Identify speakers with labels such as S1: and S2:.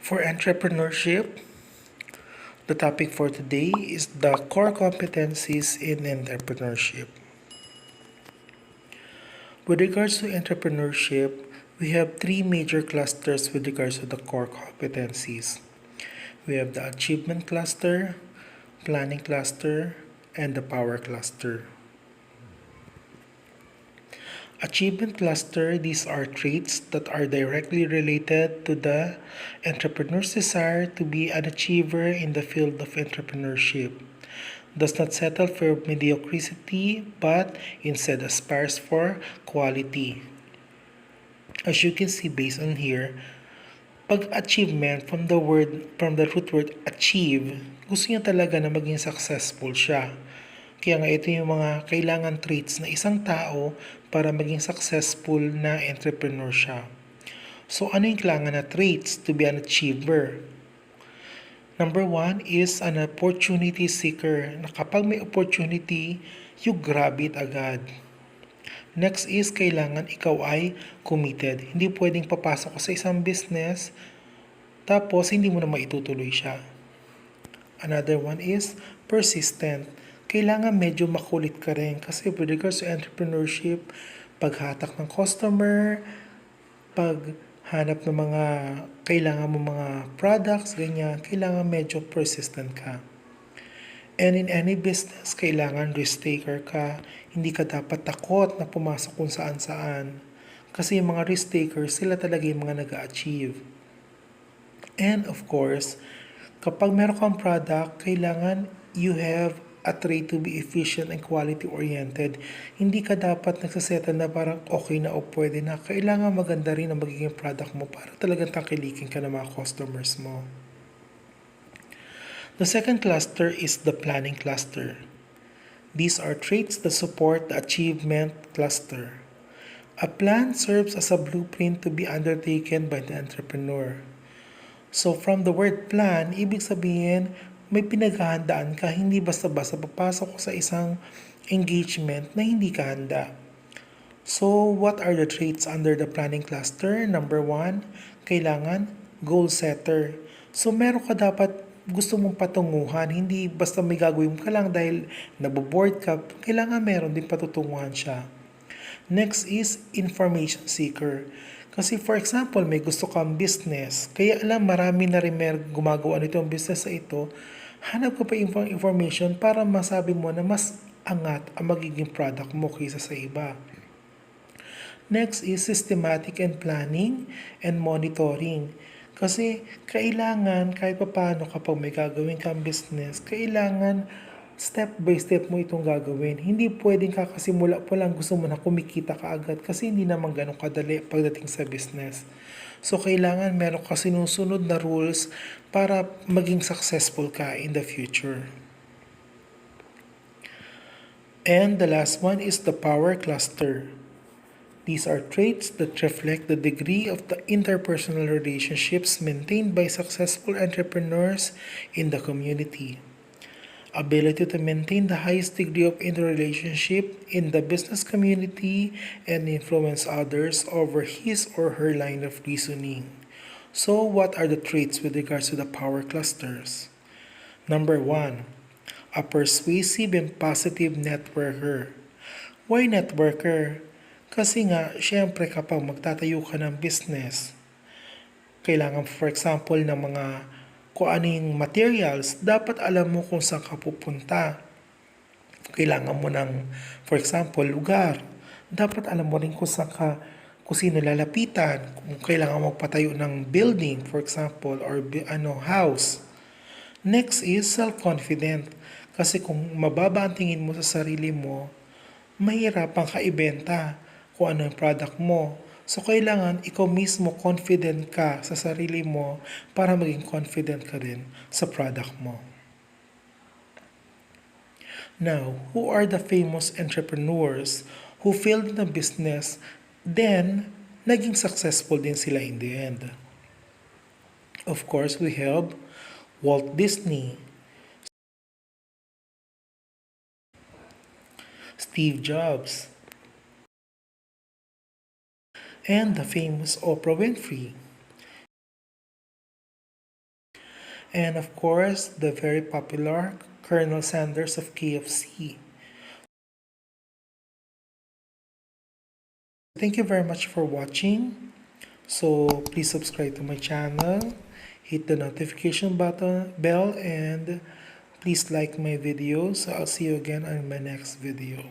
S1: For entrepreneurship, the topic for today is the core competencies in entrepreneurship. With regards to entrepreneurship, we have three major clusters with regards to the core competencies. We have the achievement cluster, planning cluster, and the power cluster. Achievement cluster, these are traits that are directly related to the entrepreneur's desire to be an achiever in the field of entrepreneurship. Does not settle for mediocrity but instead aspires for quality. As you can see based on here, pag achievement from the root word achieve, gusto niya talaga na maging successful siya. Kaya nga ito yung mga kailangan traits na isang tao para maging successful na entrepreneur siya. So ano yung kailangan na traits to be an achiever? Number one is an opportunity seeker. Na kapag may opportunity, you grab it agad. Next is kailangan ikaw ay committed. Hindi pwedeng papasok ka sa isang business tapos hindi mo na maitutuloy siya. Another one is persistent. Kailangan medyo makulit ka rin kasi with regards to entrepreneurship, paghatak ng customer, paghanap ng mga kailangan mo mga products, ganyan, kailangan medyo persistent ka. And in any business, kailangan risk taker ka. Hindi ka dapat takot na pumasok kung saan-saan. Kasi yung mga risk takers, sila talaga yung mga nag-achieve. And of course, kapag meron kang product, kailangan you have a trait to be efficient and quality-oriented. Hindi ka dapat nagsasettle na parang okay na o pwede na. Kailangan maganda rin ang magiging product mo para talagang tangkilikin ka ng mga customers mo. The second cluster is the planning cluster. These are traits that support the achievement cluster. A plan serves as a blueprint to be undertaken by the entrepreneur. So from the word plan, ibig sabihin, may pinaghahandaan ka, hindi basta-basta papasok ko sa isang engagement na hindi ka handa. So, what are the traits under the planning cluster? Number one, kailangan goal setter. So, meron ka dapat gusto mong patunguhan, hindi basta may gagawin ka lang dahil naboboard ka, kailangan meron din patutunguhan siya. Next is information seeker. Kasi for example, may gusto kang business, kaya alam marami na rin gumagawa nitong business sa ito, hanap ka pa information para masabi mo na mas angat ang magiging product mo kaysa sa iba. Next is systematic and planning and monitoring. Kasi kailangan kahit paano kapag may gagawin kang business, kailangan step by step mo itong gagawin. Hindi pwedeng kakasimula po lang gusto mo na kumikita ka agad kasi hindi naman ganun kadali pagdating sa business. So, kailangan meron ka sinusunod na rules para maging successful ka in the future. And the last one is the power cluster. These are traits that reflect the degree of the interpersonal relationships maintained by successful entrepreneurs in the community. Ability to maintain the highest degree of interrelationship in the business community and influence others over his or her line of reasoning. So, what are the traits with regards to the power clusters? Number one, a persuasive and positive networker. Why networker? Kasi nga, syempre kapag magtatayo ka ng business, kailangan for example ng mga kung ano yung materials, dapat alam mo kung saan ka pupunta. Kailangan mo ng, for example, lugar. Dapat alam mo rin kung sino lalapitan. Kung kailangan mo patayo ng building, for example, or house. Next is self-confident. Kasi kung mababa ang tingin mo sa sarili mo, mahirapan ka ibenta kung ano yung product mo. So, kailangan ikaw mismo confident ka sa sarili mo para maging confident ka rin sa product mo. Now, who are the famous entrepreneurs who failed in the business, then naging successful din sila in the end? Of course, we have Walt Disney, Steve Jobs, and the famous Oprah Winfrey. and of course, the very popular Colonel Sanders of KFC. Thank you very much for watching. So please subscribe to my channel, hit the notification button bell, and please like my video. So I'll see you again on my next video.